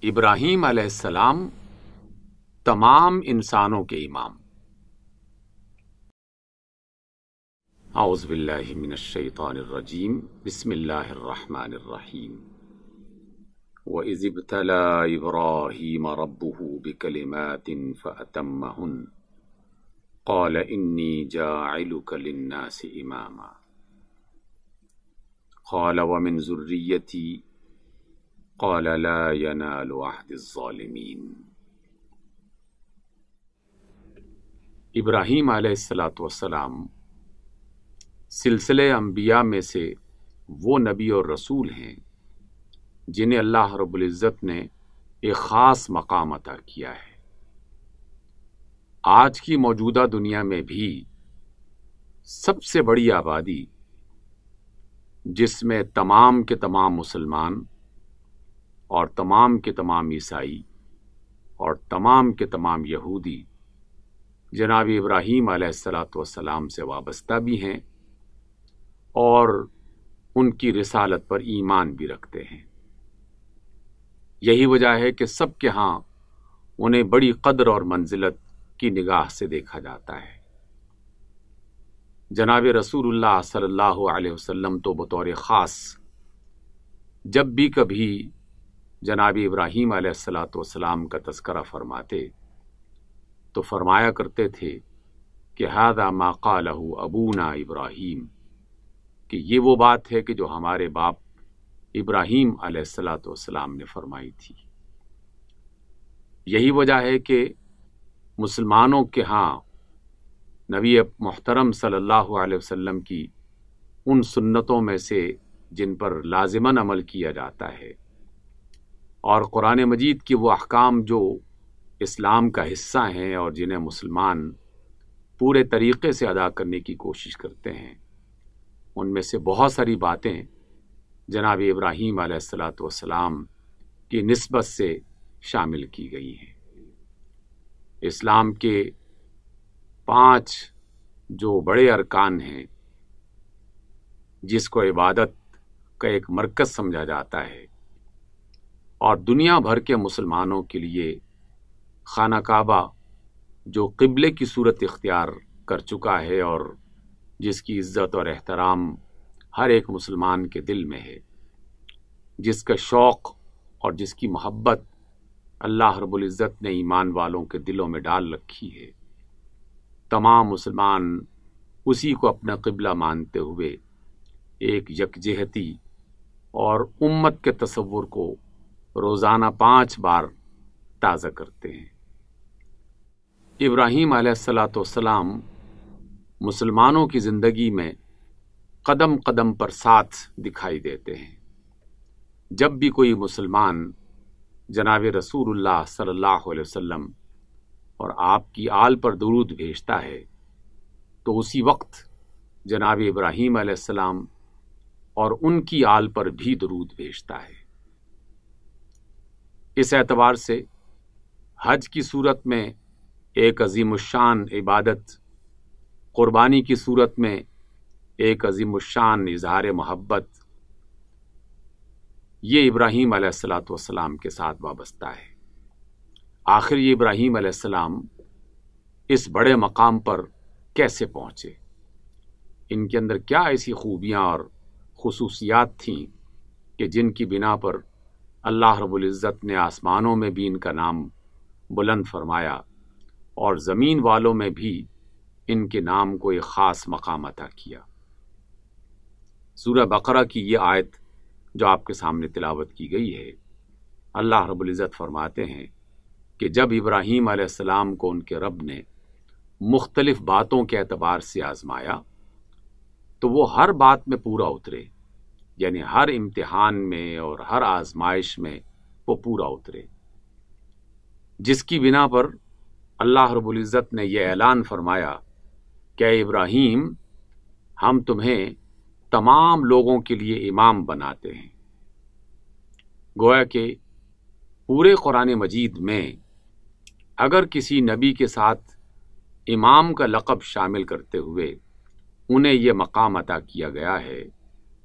ابراہیم علیہ السلام تمام انسانوں کے امام۔ اعوذ باللہ من الشیطان الرجیم، بسم اللہ الرحمن الرحیم۔ وَإِذِ ابْتَلَىٰ إِبْرَاهِيمَ رَبُّهُ بِكَلِمَاتٍ فَأَتَمَّهُنَّ قَالَ إِنِّي جَاعِلُكَ لِلنَّاسِ إِمَامًا قَالَ وَمِنْ ذُرِّيَّتِي قَالَ لَا يَنَالُ عَهْدِ الظَّالِمِينَ۔ ابراہیم علیہ السلام سلسلے انبیاء میں سے وہ نبی اور رسول ہیں جنہیں اللہ رب العزت نے ایک خاص مقام عطا کیا ہے۔ آج کی موجودہ دنیا میں بھی سب سے بڑی آبادی جس میں تمام کے تمام مسلمان اور تمام کے تمام عیسائی اور تمام کے تمام یہودی جناب ابراہیم علیہ السلام سے وابستہ بھی ہیں اور ان کی رسالت پر ایمان بھی رکھتے ہیں۔ یہی وجہ ہے کہ سب کے ہاں انہیں بڑی قدر اور منزلت کی نگاہ سے دیکھا جاتا ہے۔ جناب رسول اللہ صلی اللہ علیہ وسلم تو بطور خاص جب بھی کبھی جناب ابراہیم علیہ السلام کا تذکرہ فرماتے تو فرمایا کرتے تھے کہ ھذا ما قالہ ابونا ابراہیم، کہ یہ وہ بات ہے کہ جو ہمارے باپ ابراہیم علیہ السلام نے فرمائی تھی۔ یہی وجہ ہے کہ مسلمانوں کے ہاں نبی محترم صلی اللہ علیہ وسلم کی ان سنتوں میں سے جن پر لازماً عمل کیا جاتا ہے اور قرآن مجید کی وہ احکام جو اسلام کا حصہ ہیں اور جنہیں مسلمان پورے طریقے سے ادا کرنے کی کوشش کرتے ہیں، ان میں سے بہت ساری باتیں جناب ابراہیم علیہ السلام کی نسبت سے شامل کی گئی ہیں۔ اسلام کے 5 جو بڑے ارکان ہیں جس کو عبادت کا ایک مرکز سمجھا جاتا ہے اور دنیا بھر کے مسلمانوں کے لیے خانہ کعبہ جو قبلے کی صورت اختیار کر چکا ہے اور جس کی عزت اور احترام ہر ایک مسلمان کے دل میں ہے، جس کا شوق اور جس کی محبت اللہ رب العزت نے ایمان والوں کے دلوں میں ڈال رکھی ہے، تمام مسلمان اسی کو اپنا قبلہ مانتے ہوئے ایک یکجہتی اور امت کے تصور کو روزانہ 5 بار تازہ کرتے ہیں۔ ابراہیم علیہ السلام مسلمانوں کی زندگی میں قدم قدم پر ساتھ دکھائی دیتے ہیں۔ جب بھی کوئی مسلمان جناب رسول اللہ صلی اللہ علیہ وسلم اور آپ کی آل پر درود بھیجتا ہے تو اسی وقت جناب ابراہیم علیہ السلام اور ان کی آل پر بھی درود بھیجتا ہے۔ اس اعتبار سے حج کی صورت میں ایک عظیم الشان عبادت، قربانی کی صورت میں ایک عظیم الشان اظہار محبت، یہ ابراہیم علیہ السلام کے ساتھ وابستہ ہے۔ آخر یہ ابراہیم علیہ السلام اس بڑے مقام پر کیسے پہنچے؟ ان کے اندر کیا ایسی خوبیاں اور خصوصیات تھیں کہ جن کی بنا پر اللہ رب العزت نے آسمانوں میں بھی ان کا نام بلند فرمایا اور زمین والوں میں بھی ان کے نام کو ایک خاص مقام عطا کیا؟ سورہ بقرہ کی یہ آیت جو آپ کے سامنے تلاوت کی گئی ہے، اللہ رب العزت فرماتے ہیں کہ جب ابراہیم علیہ السلام کو ان کے رب نے مختلف باتوں کے اعتبار سے آزمایا تو وہ ہر بات میں پورا اترے، یعنی ہر امتحان میں اور ہر آزمائش میں وہ پورا اترے، جس کی بنا پر اللہ رب العزت نے یہ اعلان فرمایا کہ اے ابراہیم، ہم تمہیں تمام لوگوں کے لیے امام بناتے ہیں۔ گویا کہ پورے قرآن مجید میں اگر کسی نبی کے ساتھ امام کا لقب شامل کرتے ہوئے انہیں یہ مقام عطا کیا گیا ہے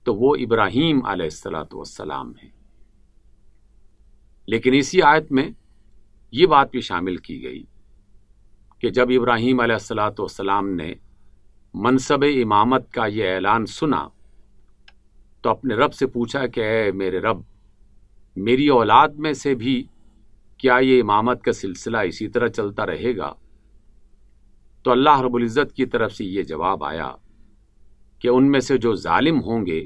تو وہ ابراہیم علیہ السلام ہیں۔ لیکن اسی آیت میں یہ بات بھی شامل کی گئی کہ جب ابراہیم علیہ السلام نے منصب امامت کا یہ اعلان سنا تو اپنے رب سے پوچھا کہ اے میرے رب، میری اولاد میں سے بھی کیا یہ امامت کا سلسلہ اسی طرح چلتا رہے گا؟ تو اللہ رب العزت کی طرف سے یہ جواب آیا کہ ان میں سے جو ظالم ہوں گے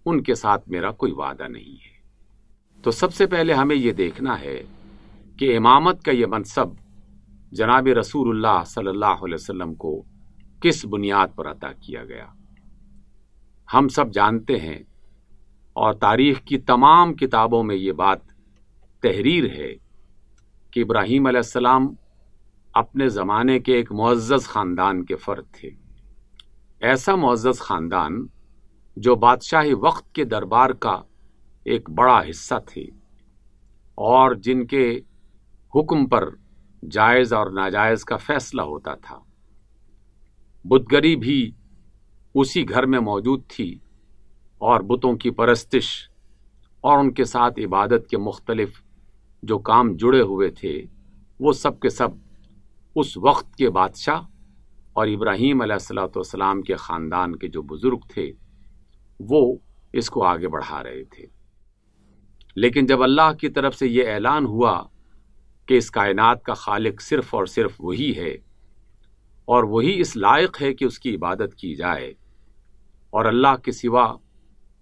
ان کے ساتھ میرا کوئی وعدہ نہیں ہے۔ تو سب سے پہلے ہمیں یہ دیکھنا ہے کہ امامت کا یہ منصب جناب رسول اللہ صلی اللہ علیہ وسلم کو کس بنیاد پر عطا کیا گیا۔ ہم سب جانتے ہیں اور تاریخ کی تمام کتابوں میں یہ بات تحریر ہے کہ ابراہیم علیہ السلام اپنے زمانے کے ایک معزز خاندان کے فرد تھے، ایسا معزز خاندان جو بادشاہی وقت کے دربار کا ایک بڑا حصہ تھے اور جن کے حکم پر جائز اور ناجائز کا فیصلہ ہوتا تھا۔ بتگری بھی اسی گھر میں موجود تھی اور بتوں کی پرستش اور ان کے ساتھ عبادت کے مختلف جو کام جڑے ہوئے تھے وہ سب کے سب اس وقت کے بادشاہ اور ابراہیم علیہ السلام کے خاندان کے جو بزرگ تھے وہ اس کو آگے بڑھا رہے تھے۔ لیکن جب اللہ کی طرف سے یہ اعلان ہوا کہ اس کائنات کا خالق صرف اور صرف وہی ہے اور وہی اس لائق ہے کہ اس کی عبادت کی جائے، اور اللہ کے سوا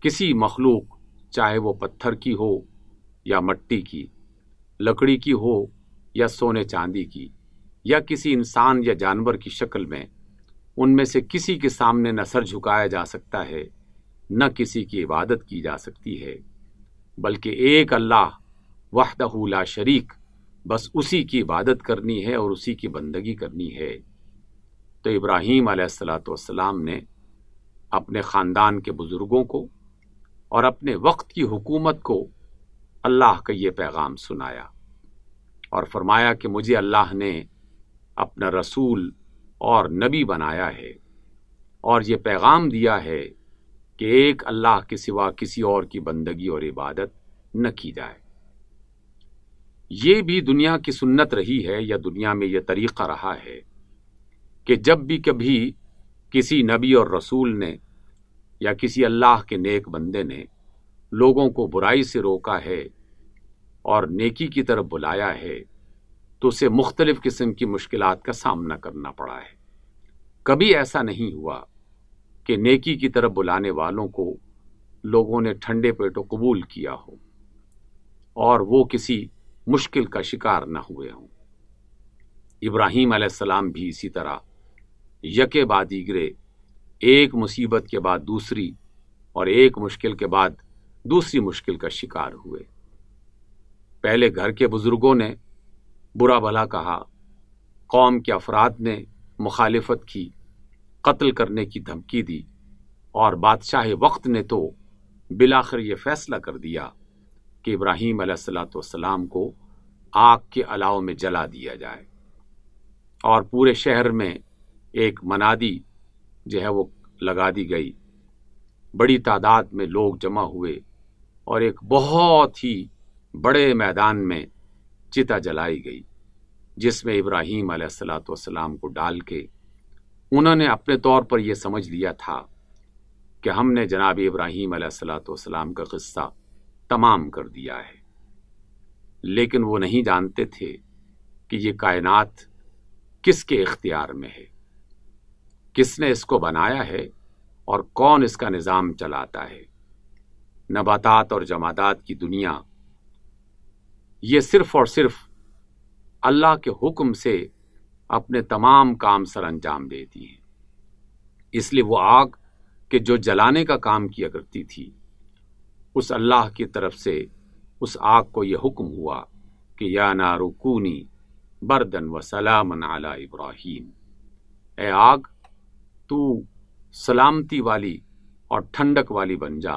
کسی مخلوق چاہے وہ پتھر کی ہو یا مٹی کی، لکڑی کی ہو یا سونے چاندی کی، یا کسی انسان یا جانور کی شکل میں، ان میں سے کسی کے سامنے نہ سر جھکایا جا سکتا ہے نہ کسی کی عبادت کی جا سکتی ہے، بلکہ ایک اللہ وحدہ لا شریک، بس اسی کی عبادت کرنی ہے اور اسی کی بندگی کرنی ہے۔ تو ابراہیم علیہ السلام نے اپنے خاندان کے بزرگوں کو اور اپنے وقت کی حکومت کو اللہ کا یہ پیغام سنایا اور فرمایا کہ مجھے اللہ نے اپنا رسول اور نبی بنایا ہے اور یہ پیغام دیا ہے کہ ایک اللہ کے سوا کسی اور کی بندگی اور عبادت نہ کی جائے۔ یہ بھی دنیا کی سنت رہی ہے یا دنیا میں یہ طریقہ رہا ہے کہ جب بھی کبھی کسی نبی اور رسول نے یا کسی اللہ کے نیک بندے نے لوگوں کو برائی سے روکا ہے اور نیکی کی طرف بلایا ہے تو اسے مختلف قسم کی مشکلات کا سامنا کرنا پڑا ہے۔ کبھی ایسا نہیں ہوا کہ نیکی کی طرف بلانے والوں کو لوگوں نے ٹھنڈے پیٹوں قبول کیا ہو اور وہ کسی مشکل کا شکار نہ ہوئے ہوں۔ ابراہیم علیہ السلام بھی اسی طرح یکے بعد دیگرے ایک مصیبت کے بعد دوسری اور ایک مشکل کے بعد دوسری مشکل کا شکار ہوئے۔ پہلے گھر کے بزرگوں نے برا بھلا کہا، قوم کے افراد نے مخالفت کی، قتل کرنے کی دھمکی دی، اور بادشاہ وقت نے تو بالآخر یہ فیصلہ کر دیا کہ ابراہیم علیہ السلام کو آگ کے الاؤ میں جلا دیا جائے، اور پورے شہر میں ایک منادی جو ہے وہ لگا دی گئی۔ بڑی تعداد میں لوگ جمع ہوئے اور ایک بہت ہی بڑے میدان میں چتا جلائی گئی، جس میں ابراہیم علیہ السلام کو ڈال کے انہوں نے اپنے طور پر یہ سمجھ لیا تھا کہ ہم نے جناب ابراہیم علیہ السلام کا قصہ تمام کر دیا ہے، لیکن وہ نہیں جانتے تھے کہ یہ کائنات کس کے اختیار میں ہے، کس نے اس کو بنایا ہے اور کون اس کا نظام چلاتا ہے۔ نباتات اور جمادات کی دنیا یہ صرف اور صرف اللہ کے حکم سے اپنے تمام کام سر انجام دیتی ہیں، اس لیے وہ آگ کہ جو جلانے کا کام کیا کرتی تھی، اس اللہ کی طرف سے اس آگ کو یہ حکم ہوا کہ یا نار کونی بردن و سلامن علی ابراہیم، اے آگ تو سلامتی والی اور ٹھنڈک والی بن جا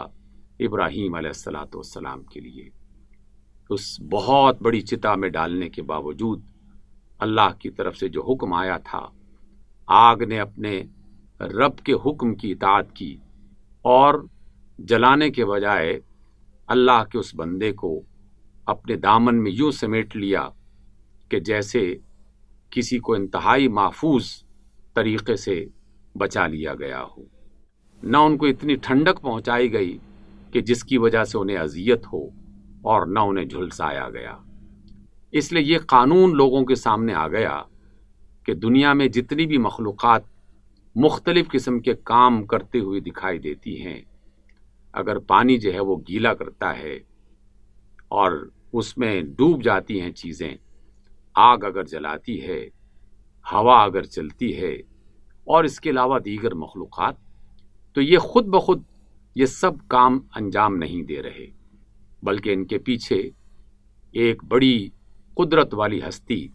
ابراہیم علیہ السلام کے لیے۔ اس بہت بڑی چتا میں ڈالنے کے باوجود اللہ کی طرف سے جو حکم آیا تھا، آگ نے اپنے رب کے حکم کی اطاعت کی اور جلانے کے بجائے اللہ کے اس بندے کو اپنے دامن میں یوں سمیٹ لیا کہ جیسے کسی کو انتہائی محفوظ طریقے سے بچا لیا گیا ہو۔ نہ ان کو اتنی ٹھنڈک پہنچائی گئی کہ جس کی وجہ سے انہیں اذیت ہو، اور نہ انہیں جھلسایا گیا۔ اس لیے یہ قانون لوگوں کے سامنے آ گیا کہ دنیا میں جتنی بھی مخلوقات مختلف قسم کے کام کرتے ہوئے دکھائی دیتی ہیں، اگر پانی جو ہے وہ گیلا کرتا ہے اور اس میں ڈوب جاتی ہیں چیزیں، آگ اگر جلاتی ہے، ہوا اگر چلتی ہے، اور اس کے علاوہ دیگر مخلوقات، تو یہ خود بخود یہ سب کام انجام نہیں دے رہے، بلکہ ان کے پیچھے ایک بڑی قدرت والی ہستی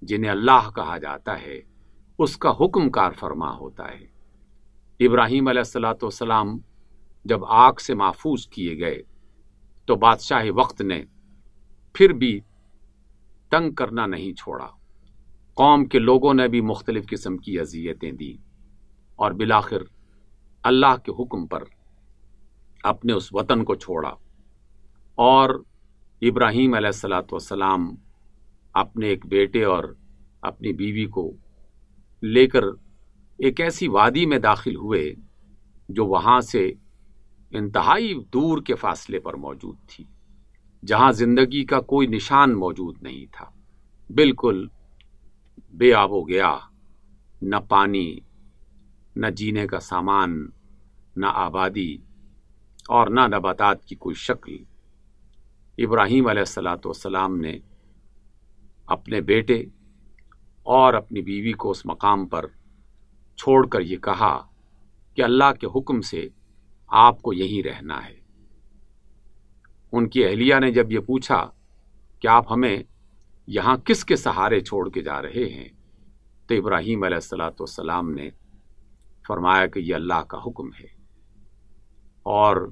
جنہیں اللہ کہا جاتا ہے، اس کا حکم کار فرما ہوتا ہے۔ ابراہیم علیہ السلام جب آگ سے محفوظ کیے گئے تو بادشاہ وقت نے پھر بھی تنگ کرنا نہیں چھوڑا۔ قوم کے لوگوں نے بھی مختلف قسم کی اذیتیں دیں، اور بالآخر اللہ کے حکم پر اپنے اس وطن کو چھوڑا، اور ابراہیم علیہ السلام اپنے ایک بیٹے اور اپنی بیوی کو لے کر ایک ایسی وادی میں داخل ہوئے جو وہاں سے انتہائی دور کے فاصلے پر موجود تھی، جہاں زندگی کا کوئی نشان موجود نہیں تھا، بالکل بے آب و گیا، نہ پانی، نہ جینے کا سامان، نہ آبادی، اور نہ نباتات کی کوئی شکل۔ ابراہیم علیہ السلام نے اپنے بیٹے اور اپنی بیوی کو اس مقام پر چھوڑ کر یہ کہا کہ اللہ کے حکم سے آپ کو یہیں رہنا ہے۔ ان کی اہلیہ نے جب یہ پوچھا کہ آپ ہمیں یہاں کس کے سہارے چھوڑ کے جا رہے ہیں، تو ابراہیم علیہ السلام نے فرمایا کہ یہ اللہ کا حکم ہے۔ اور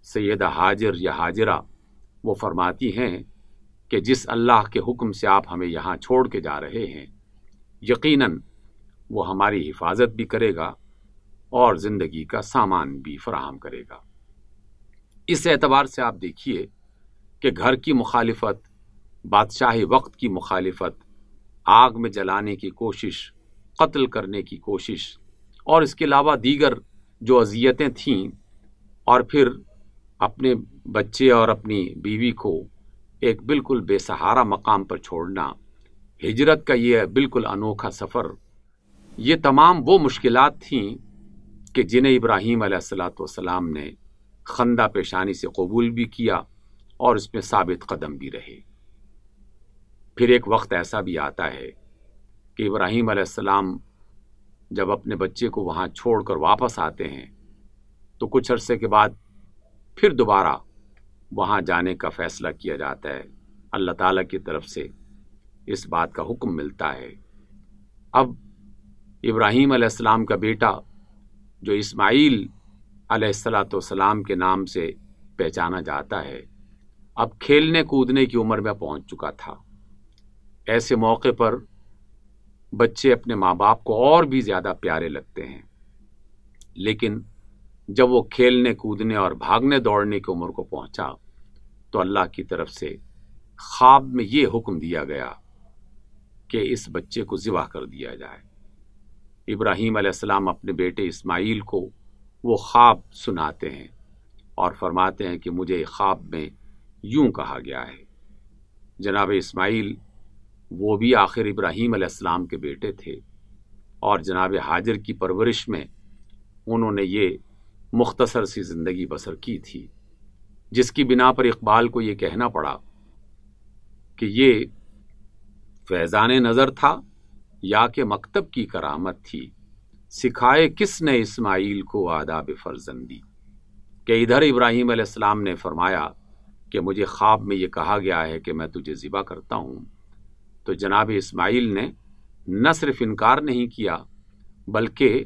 سیدہ ہاجر یا ہاجرہ وہ فرماتی ہیں کہ جس اللہ کے حکم سے آپ ہمیں یہاں چھوڑ کے جا رہے ہیں، یقیناً وہ ہماری حفاظت بھی کرے گا اور زندگی کا سامان بھی فراہم کرے گا۔ اس اعتبار سے آپ دیکھیے کہ گھر کی مخالفت، بادشاہ وقت کی مخالفت، آگ میں جلانے کی کوشش، قتل کرنے کی کوشش، اور اس کے علاوہ دیگر جو اذیتیں تھیں، اور پھر اپنے بچے اور اپنی بیوی کو ایک بالکل بے سہارا مقام پر چھوڑنا، ہجرت کا یہ بالکل انوکھا سفر، یہ تمام وہ مشکلات تھیں کہ جنہیں ابراہیم علیہ السلام نے خندہ پیشانی سے قبول بھی کیا اور اس میں ثابت قدم بھی رہے۔ پھر ایک وقت ایسا بھی آتا ہے کہ ابراہیم علیہ السلام جب اپنے بچے کو وہاں چھوڑ کر واپس آتے ہیں تو کچھ عرصے کے بعد پھر دوبارہ وہاں جانے کا فیصلہ کیا جاتا ہے۔ اللہ تعالیٰ کی طرف سے اس بات کا حکم ملتا ہے۔ اب ابراہیم علیہ السلام کا بیٹا جو اسماعیل علیہ السلام کے نام سے پہچانا جاتا ہے، اب کھیلنے کودنے کی عمر میں پہنچ چکا تھا۔ ایسے موقع پر بچے اپنے ماں باپ کو اور بھی زیادہ پیارے لگتے ہیں، لیکن جب وہ کھیلنے کودنے اور بھاگنے دوڑنے کی عمر کو پہنچا تو اللہ کی طرف سے خواب میں یہ حکم دیا گیا کہ اس بچے کو ذبح کر دیا جائے۔ ابراہیم علیہ السلام اپنے بیٹے اسماعیل کو وہ خواب سناتے ہیں اور فرماتے ہیں کہ مجھے خواب میں یوں کہا گیا ہے۔ جناب اسماعیل وہ بھی آخر ابراہیم علیہ السلام کے بیٹے تھے، اور جناب ہاجر کی پرورش میں انہوں نے یہ مختصر سی زندگی بسر کی تھی، جس کی بنا پر اقبال کو یہ کہنا پڑا کہ یہ فیضان نظر تھا یا کہ مکتب کی کرامت تھی، سکھائے کس نے اسماعیل کو آداب فرزندی، کہ ادھر ابراہیم علیہ السلام نے فرمایا کہ مجھے خواب میں یہ کہا گیا ہے کہ میں تجھے ذبح کرتا ہوں، تو جناب اسماعیل نے نہ صرف انکار نہیں کیا بلکہ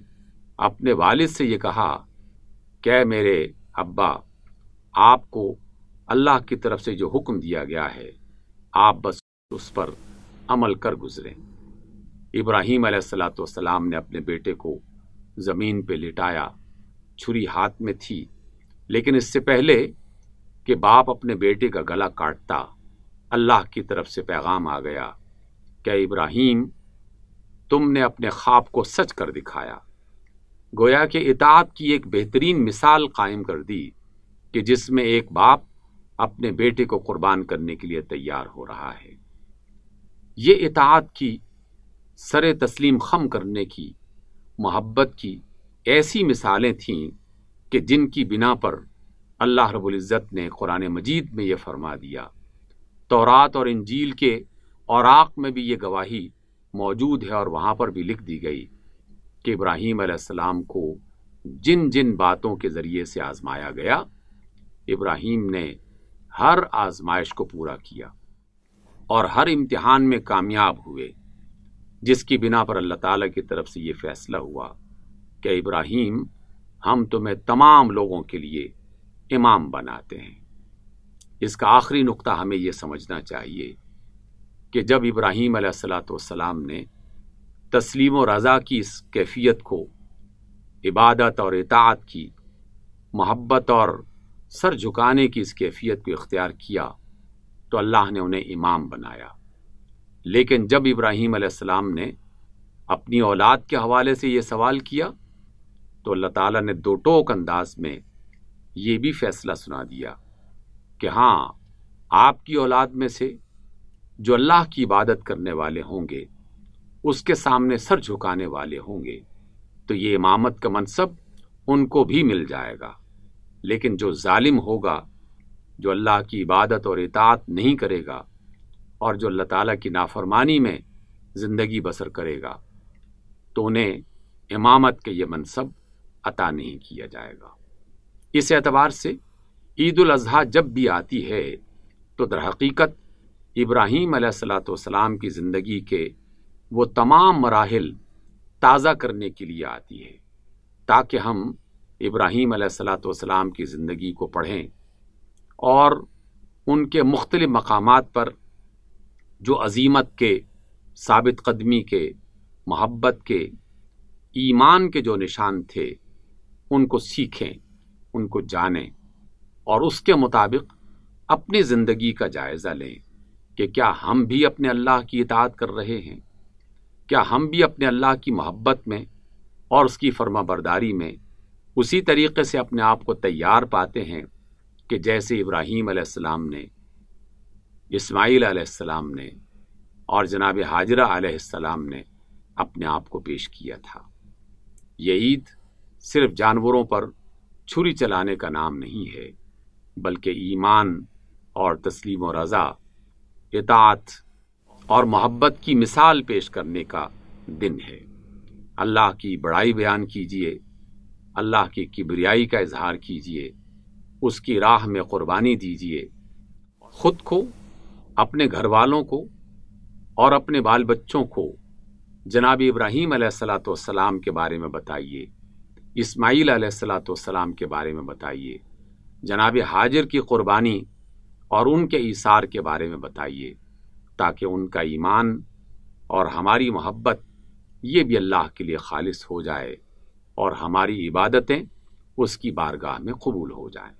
اپنے والد سے یہ کہا کہ میرے ابا، آپ کو اللہ کی طرف سے جو حکم دیا گیا ہے آپ بس اس پر عمل کر گزریں۔ ابراہیم علیہ السلام نے اپنے بیٹے کو زمین پہ لٹایا، چھری ہاتھ میں تھی، لیکن اس سے پہلے کہ باپ اپنے بیٹے کا گلا کاٹتا اللہ کی طرف سے پیغام آ گیا کہ ابراہیم تم نے اپنے خواب کو سچ کر دکھایا، گویا کہ اطاعت کی ایک بہترین مثال قائم کر دی کہ جس میں ایک باپ اپنے بیٹے کو قربان کرنے کے لیے تیار ہو رہا ہے۔ یہ اطاعت کی، سر تسلیم خم کرنے کی، محبت کی ایسی مثالیں تھیں کہ جن کی بنا پر اللہ رب العزت نے قرآن مجید میں یہ فرما دیا، تورات اور انجیل کے اوراق میں بھی یہ گواہی موجود ہے، اور وہاں پر بھی لکھ دی گئی کہ ابراہیم علیہ السلام کو جن جن باتوں کے ذریعے سے آزمایا گیا، ابراہیم نے ہر آزمائش کو پورا کیا اور ہر امتحان میں کامیاب ہوئے، جس کی بنا پر اللہ تعالیٰ کی طرف سے یہ فیصلہ ہوا کہ ابراہیم ہم تمہیں تمام لوگوں کے لیے امام بناتے ہیں۔ اس کا آخری نقطہ ہمیں یہ سمجھنا چاہیے کہ جب ابراہیم علیہ السلام نے تسلیم و رضا کی اس کیفیت کو، عبادت اور اطاعت کی، محبت اور سر جھکانے کی اس کیفیت کو اختیار کیا تو اللہ نے انہیں امام بنایا۔ لیکن جب ابراہیم علیہ السلام نے اپنی اولاد کے حوالے سے یہ سوال کیا تو اللہ تعالیٰ نے دو ٹوک انداز میں یہ بھی فیصلہ سنا دیا کہ ہاں، آپ کی اولاد میں سے جو اللہ کی عبادت کرنے والے ہوں گے، اس کے سامنے سر جھکانے والے ہوں گے، تو یہ امامت کا منصب ان کو بھی مل جائے گا۔ لیکن جو ظالم ہوگا، جو اللہ کی عبادت اور اطاعت نہیں کرے گا اور جو اللہ تعالیٰ کی نافرمانی میں زندگی بسر کرے گا، تو انہیں امامت کے یہ منصب عطا نہیں کیا جائے گا۔ اس اعتبار سے عید الاضحیٰ جب بھی آتی ہے تو در حقیقت ابراہیم علیہ السلام کی زندگی کے وہ تمام مراحل تازہ کرنے کے لیے آتی ہے، تاکہ ہم ابراہیم علیہ السلام کی زندگی کو پڑھیں اور ان کے مختلف مقامات پر جو عظیمت کے، ثابت قدمی کے، محبت کے، ایمان کے جو نشان تھے ان کو سیکھیں، ان کو جانیں اور اس کے مطابق اپنی زندگی کا جائزہ لیں کہ کیا ہم بھی اپنے اللہ کی اطاعت کر رہے ہیں؟ کیا ہم بھی اپنے اللہ کی محبت میں اور اس کی فرما برداری میں اسی طریقے سے اپنے آپ کو تیار پاتے ہیں کہ جیسے ابراہیم علیہ السلام نے، اسماعیل علیہ السلام نے اور جناب ہاجرہ علیہ السلام نے اپنے آپ کو پیش کیا تھا؟ یہ عید صرف جانوروں پر چھری چلانے کا نام نہیں ہے، بلکہ ایمان اور تسلیم و رضا، اطاعت اور محبت کی مثال پیش کرنے کا دن ہے۔ اللہ کی بڑائی بیان کیجیے، اللہ کی کبریائی کا اظہار کیجیے، اس کی راہ میں قربانی دیجیے، خود کو، اپنے گھر والوں کو اور اپنے بال بچوں کو جناب ابراہیم علیہ السلام کے بارے میں بتائیے، اسماعیل علیہ السلام کے بارے میں بتائیے، جناب ہاجر کی قربانی اور ان کے ایثار کے بارے میں بتائیے، تاکہ ان کا ایمان اور ہماری محبت یہ بھی اللہ کے لیے خالص ہو جائے اور ہماری عبادتیں اس کی بارگاہ میں قبول ہو جائیں۔